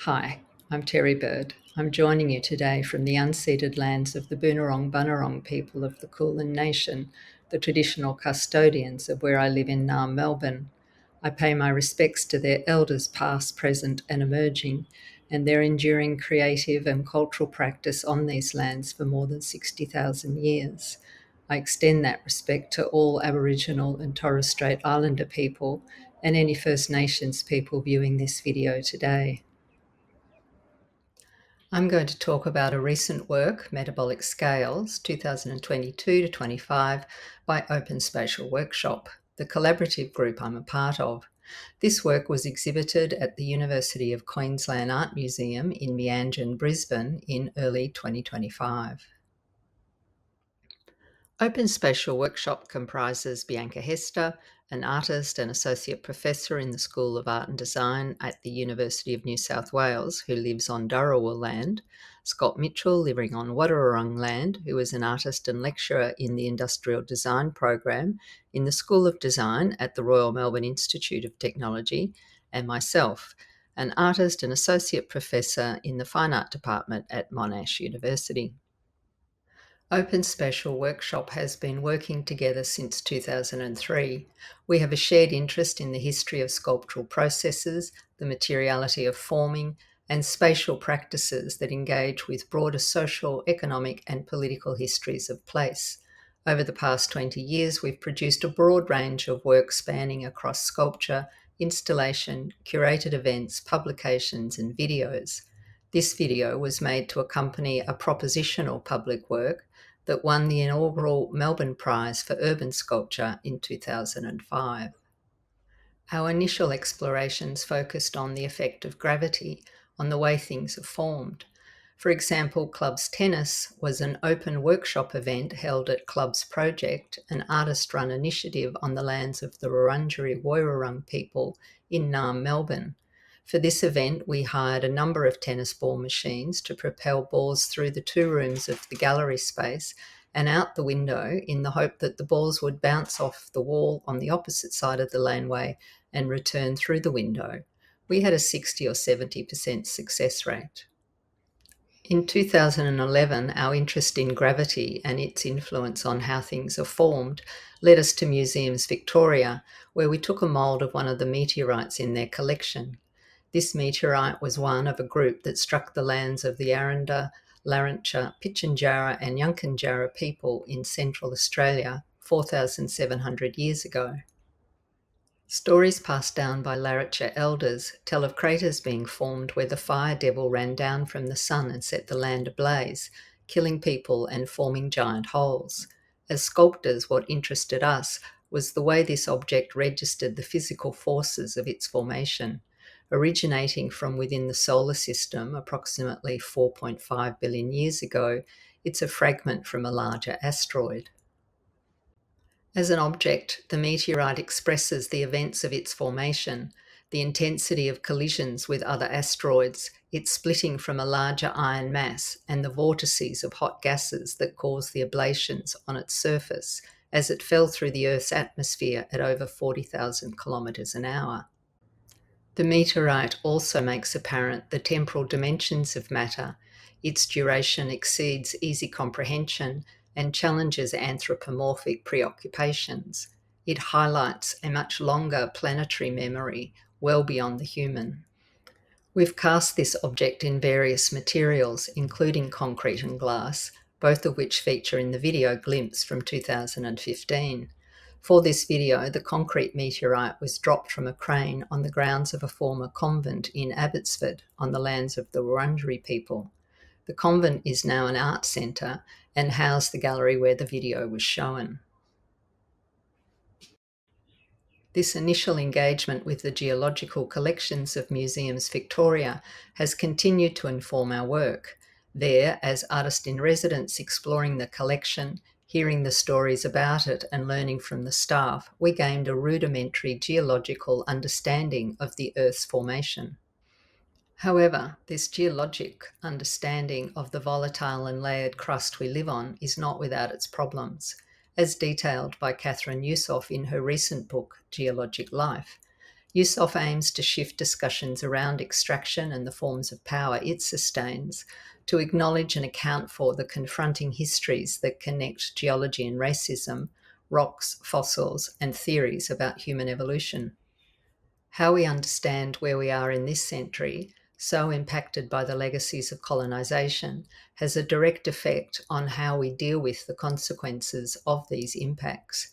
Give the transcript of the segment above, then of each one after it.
Hi, I'm Terry Bird. I'm joining you today from the unceded lands of the Boonwurrung Bunurong people of the Kulin Nation, the traditional custodians of where I live in Melbourne. I pay my respects to their elders past, present and emerging, and their enduring creative and cultural practice on these lands for more than 60,000 years. I extend that respect to all Aboriginal and Torres Strait Islander people and any First Nations people viewing this video today. I'm going to talk about a recent work, Metabolic Scales, 2022-25, by Open Spatial Workshop, the collaborative group I'm a part of. This work was exhibited at the University of Queensland Art Museum in Meanjin, Brisbane in early 2025. Open Spatial Workshop comprises Bianca Hester, an artist and associate professor in the School of Art and Design at the University of New South Wales, who lives on Dharawal land, Scott Mitchell, living on Wadawurrung land, who is an artist and lecturer in the Industrial Design program in the School of Design at the Royal Melbourne Institute of Technology, and myself, an artist and associate professor in the Fine Art department at Monash University. Open Spatial Workshop has been working together since 2003. We have a shared interest in the history of sculptural processes, the materiality of forming, and spatial practices that engage with broader social, economic, and political histories of place. Over the past 20 years, we've produced a broad range of work spanning across sculpture, installation, curated events, publications, and videos. This video was made to accompany a propositional public work that won the inaugural Melbourne Prize for Urban Sculpture in 2005. Our initial explorations focused on the effect of gravity on the way things are formed. For example, Clubs Tennis was an open workshop event held at Clubs Project, an artist-run initiative on the lands of the Wurundjeri Woiwurrung people in Naarm, Melbourne. For this event, we hired a number of tennis ball machines to propel balls through the two rooms of the gallery space and out the window in the hope that the balls would bounce off the wall on the opposite side of the laneway and return through the window. We had a 60 or 70% success rate. In 2011, our interest in gravity and its influence on how things are formed led us to Museums Victoria, where we took a mould of one of the meteorites in their collection. This meteorite was one of a group that struck the lands of the Aranda, Larantja, Pitjantjatjara and Yankunytjatjara people in Central Australia 4,700 years ago. Stories passed down by Larantja elders tell of craters being formed where the fire devil ran down from the sun and set the land ablaze, killing people and forming giant holes. As sculptors, what interested us was the way this object registered the physical forces of its formation. Originating from within the solar system approximately 4.5 billion years ago, it's a fragment from a larger asteroid. As an object, the meteorite expresses the events of its formation, the intensity of collisions with other asteroids, its splitting from a larger iron mass, and the vortices of hot gases that cause the ablations on its surface as it fell through the Earth's atmosphere at over 40,000 kilometres an hour. The meteorite also makes apparent the temporal dimensions of matter. Its duration exceeds easy comprehension and challenges anthropomorphic preoccupations. It highlights a much longer planetary memory, well beyond the human. We've cast this object in various materials, including concrete and glass, both of which feature in the video glimpse from 2015. For this video, the concrete meteorite was dropped from a crane on the grounds of a former convent in Abbotsford on the lands of the Wurundjeri people. The convent is now an art centre and housed the gallery where the video was shown. This initial engagement with the geological collections of Museums Victoria has continued to inform our work. There, as artist-in-residence exploring the collection, hearing the stories about it and learning from the staff, we gained a rudimentary geological understanding of the Earth's formation. However, this geologic understanding of the volatile and layered crust we live on is not without its problems. As detailed by Catherine Yusoff in her recent book, Geologic Life, USOF aims to shift discussions around extraction and the forms of power it sustains to acknowledge and account for the confronting histories that connect geology and racism, rocks, fossils, and theories about human evolution. How we understand where we are in this century, so impacted by the legacies of colonisation, has a direct effect on how we deal with the consequences of these impacts.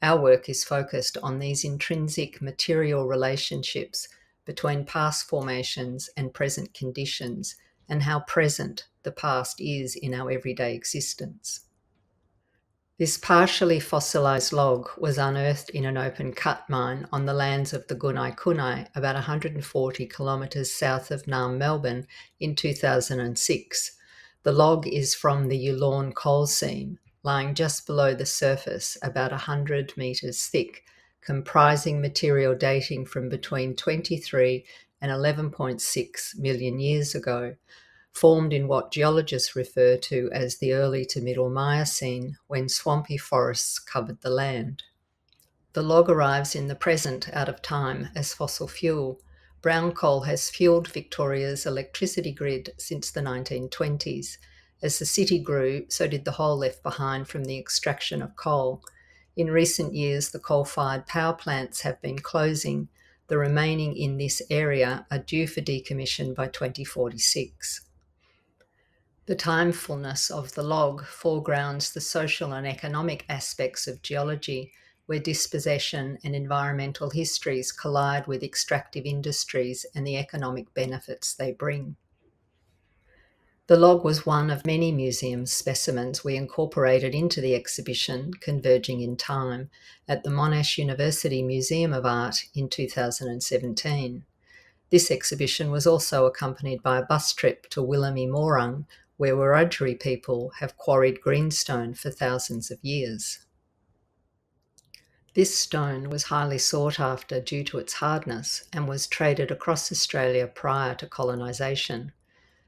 Our work is focused on these intrinsic material relationships between past formations and present conditions, and how present the past is in our everyday existence. This partially fossilised log was unearthed in an open cut mine on the lands of the Gunai Kunai, about 140 kilometres south of Naarm, Melbourne, in 2006. The log is from the Yulorn coal seam, lying just below the surface, about 100 metres thick, comprising material dating from between 23 and 11.6 million years ago, formed in what geologists refer to as the early to middle Miocene, when swampy forests covered the land. The log arrives in the present out of time as fossil fuel. Brown coal has fuelled Victoria's electricity grid since the 1920s. As the city grew, so did the hole left behind from the extraction of coal. In recent years, the coal-fired power plants have been closing. The remaining in this area are due for decommission by 2046. The timefulness of the log foregrounds the social and economic aspects of geology, where dispossession and environmental histories collide with extractive industries and the economic benefits they bring. The log was one of many museum specimens we incorporated into the exhibition Converging in Time at the Monash University Museum of Art in 2017. This exhibition was also accompanied by a bus trip to Willamy Morang, where Wiradjuri people have quarried greenstone for thousands of years. This stone was highly sought after due to its hardness and was traded across Australia prior to colonisation.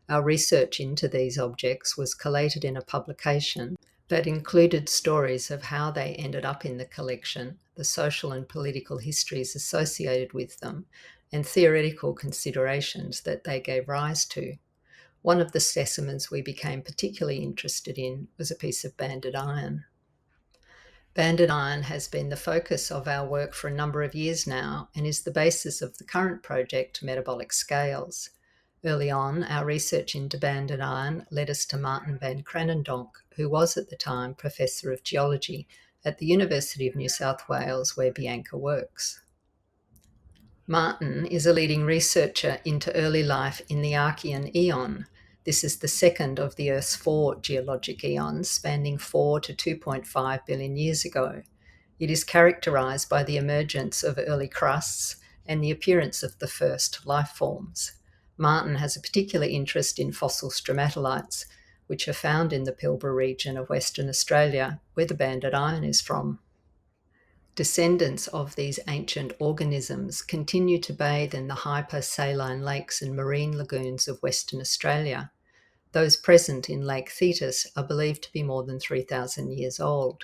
Our research into these objects was collated in a publication that included stories of how they ended up in the collection, the social and political histories associated with them, and theoretical considerations that they gave rise to. One of the specimens we became particularly interested in was a piece of banded iron. Banded iron has been the focus of our work for a number of years now and is the basis of the current project Metabolic Scales. Early on, our research into banded iron led us to Martin van Kranendonk, who was at the time Professor of Geology at the University of New South Wales, where Bianca works. Martin is a leading researcher into early life in the Archean eon. This is the second of the Earth's 4 geologic eons, spanning 4 to 2.5 billion years ago. It is characterised by the emergence of early crusts and the appearance of the first life forms. Martin has a particular interest in fossil stromatolites, which are found in the Pilbara region of Western Australia, where the banded iron is from. Descendants of these ancient organisms continue to bathe in the hypersaline lakes and marine lagoons of Western Australia. Those present in Lake Thetis are believed to be more than 3,000 years old.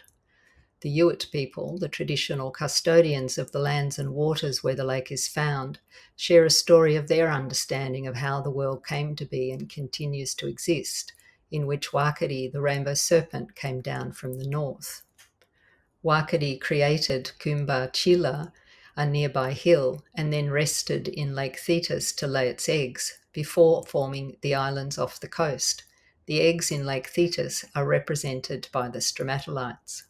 The Inuit people, the traditional custodians of the lands and waters where the lake is found, share a story of their understanding of how the world came to be and continues to exist, in which Wakati, the rainbow serpent, came down from the north. Wakati created Kumba Chila, a nearby hill, and then rested in Lake Thetis to lay its eggs before forming the islands off the coast. The eggs in Lake Thetis are represented by the stromatolites.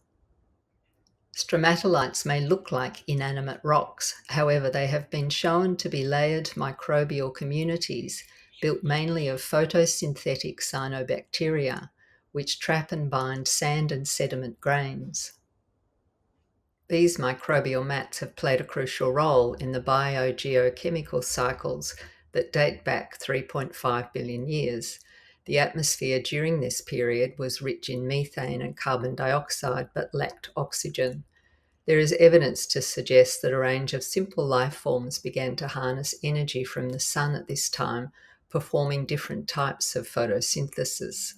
Stromatolites may look like inanimate rocks, however they have been shown to be layered microbial communities built mainly of photosynthetic cyanobacteria, which trap and bind sand and sediment grains. These microbial mats have played a crucial role in the biogeochemical cycles that date back 3.5 billion years. The atmosphere during this period was rich in methane and carbon dioxide but lacked oxygen. There is evidence to suggest that a range of simple life forms began to harness energy from the sun at this time, performing different types of photosynthesis.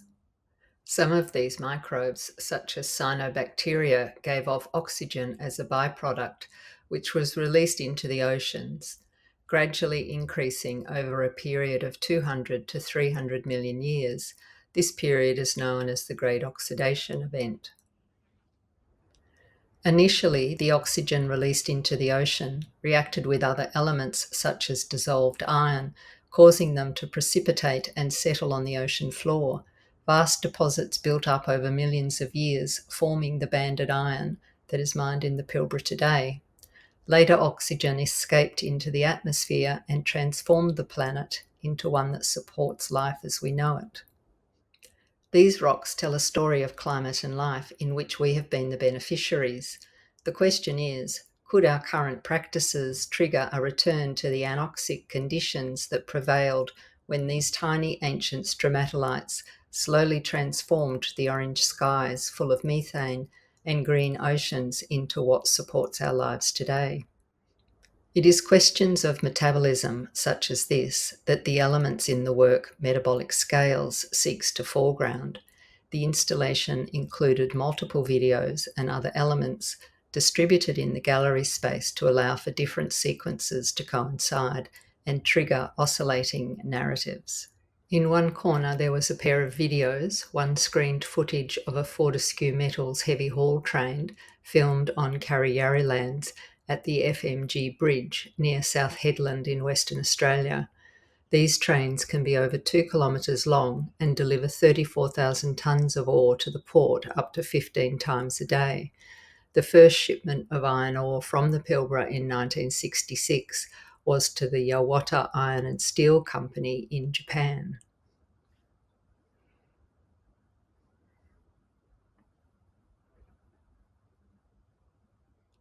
Some of these microbes, such as cyanobacteria, gave off oxygen as a byproduct, which was released into the oceans, gradually increasing over a period of 200 to 300 million years. This period is known as the Great Oxidation Event. Initially, the oxygen released into the ocean reacted with other elements such as dissolved iron, causing them to precipitate and settle on the ocean floor. Vast deposits built up over millions of years, forming the banded iron that is mined in the Pilbara today. Later, oxygen escaped into the atmosphere and transformed the planet into one that supports life as we know it. These rocks tell a story of climate and life in which we have been the beneficiaries. The question is, could our current practices trigger a return to the anoxic conditions that prevailed when these tiny ancient stromatolites slowly transformed the orange skies full of methane and green oceans into what supports our lives today? It is questions of metabolism such as this that the elements in the work Metabolic Scales seeks to foreground. The installation included multiple videos and other elements distributed in the gallery space to allow for different sequences to coincide and trigger oscillating narratives. In one corner there was a pair of videos. One screened footage of a Fortescue Metals heavy haul train filmed on Kariyari lands at the FMG Bridge near South Headland in Western Australia. These trains can be over 2 kilometres long and deliver 34,000 tonnes of ore to the port up to 15 times a day. The first shipment of iron ore from the Pilbara in 1966 was to the Yawata Iron and Steel Company in Japan.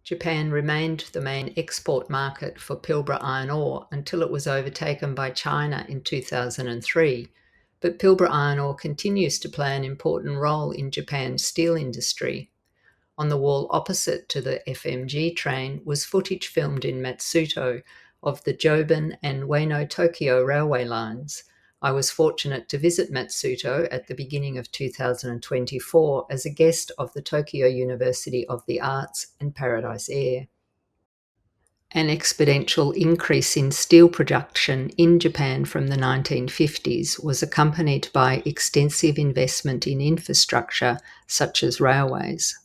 Japan remained the main export market for Pilbara iron ore until it was overtaken by China in 2003, but Pilbara iron ore continues to play an important role in Japan's steel industry. On the wall opposite to the FMG train was footage filmed in Matsuto of the Joban and Ueno Tokyo railway lines. I was fortunate to visit Matsuto at the beginning of 2024 as a guest of the Tokyo University of the Arts and Paradise Air. An exponential increase in steel production in Japan from the 1950s was accompanied by extensive investment in infrastructure such as railways.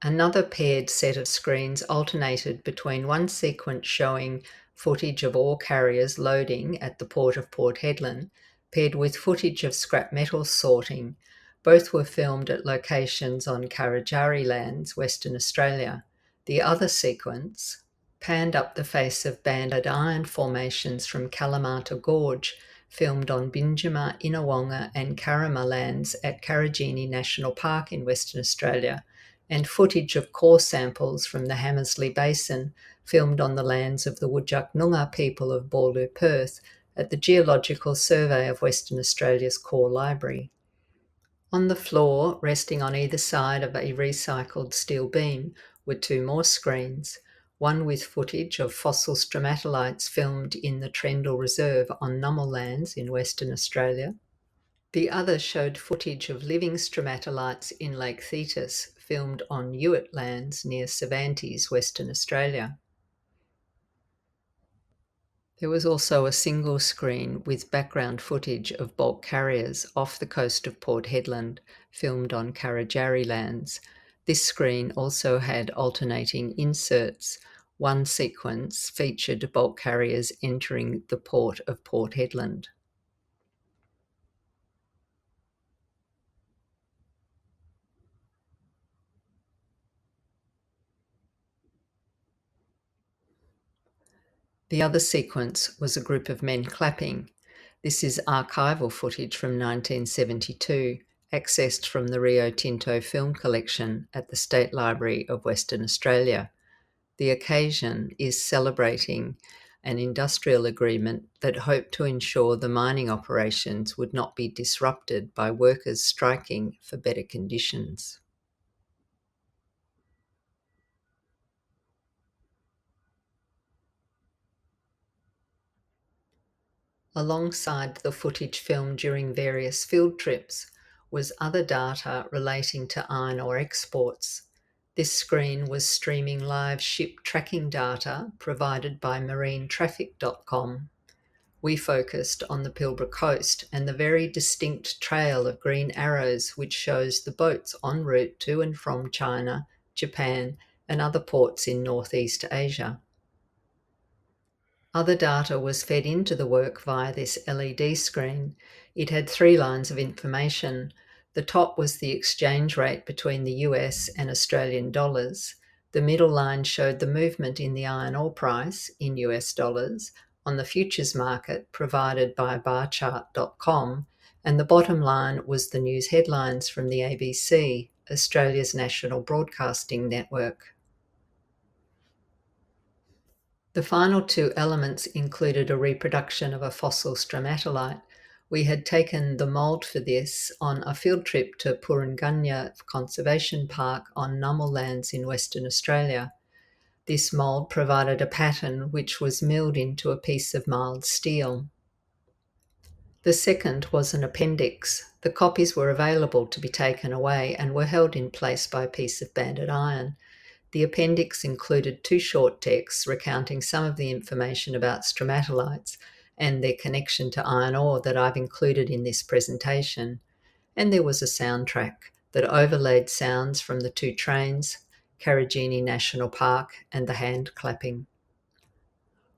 Another paired set of screens alternated between one sequence showing footage of ore carriers loading at the port of Port Hedland, paired with footage of scrap metal sorting. Both were filmed at locations on Kurrajari lands, Western Australia. The other sequence panned up the face of banded iron formations from Kalamata Gorge, filmed on Binjama, Innawonga and Karama lands at Karajini National Park in Western Australia, and footage of core samples from the Hamersley Basin, filmed on the lands of the Wujak Noongar people of Boorloo, Perth, at the Geological Survey of Western Australia's Core Library. On the floor, resting on either side of a recycled steel beam, were two more screens, one with footage of fossil stromatolites filmed in the Trendall Reserve on Nummal lands in Western Australia. The other showed footage of living stromatolites in Lake Thetis, filmed on Ewart lands near Cervantes, Western Australia. There was also a single screen with background footage of bulk carriers off the coast of Port Hedland, filmed on Kurrajari lands. This screen also had alternating inserts. One sequence featured bulk carriers entering the port of Port Hedland. The other sequence was a group of men clapping. This is archival footage from 1972, accessed from the Rio Tinto film collection at the State Library of Western Australia. The occasion is celebrating an industrial agreement that hoped to ensure the mining operations would not be disrupted by workers striking for better conditions. Alongside the footage filmed during various field trips was other data relating to iron ore exports. This screen was streaming live ship tracking data provided by marinetraffic.com. We focused on the Pilbara coast and the very distinct trail of green arrows which shows the boats en route to and from China, Japan, and other ports in Northeast Asia. Other data was fed into the work via this LED screen. It had 3 lines of information. The top was the exchange rate between the US and Australian dollars. The middle line showed the movement in the iron ore price in US dollars on the futures market provided by barchart.com, and the bottom line was the news headlines from the ABC, Australia's national broadcasting network. The final 2 elements included a reproduction of a fossil stromatolite. We had taken the mould for this on a field trip to Purungunya Conservation Park on Nummel lands in Western Australia. This mould provided a pattern which was milled into a piece of mild steel. The second was an appendix. The copies were available to be taken away and were held in place by a piece of banded iron. The appendix included 2 short texts recounting some of the information about stromatolites and their connection to iron ore that I've included in this presentation. And there was a soundtrack that overlaid sounds from the 2 trains, Karijini National Park, and the hand clapping.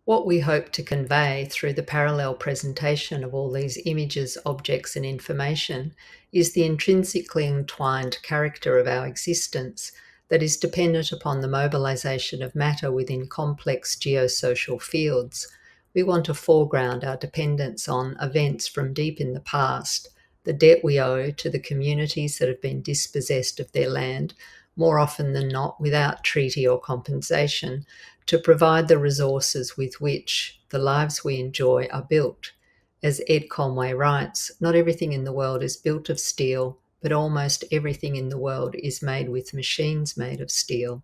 What we hope to convey through the parallel presentation of all these images, objects, and information is the intrinsically entwined character of our existence that is dependent upon the mobilization of matter within complex geosocial fields. We want to foreground our dependence on events from deep in the past, the debt we owe to the communities that have been dispossessed of their land, more often than not without treaty or compensation, to provide the resources with which the lives we enjoy are built. As Ed Conway writes, not everything in the world is built of steel, but almost everything in the world is made with machines made of steel.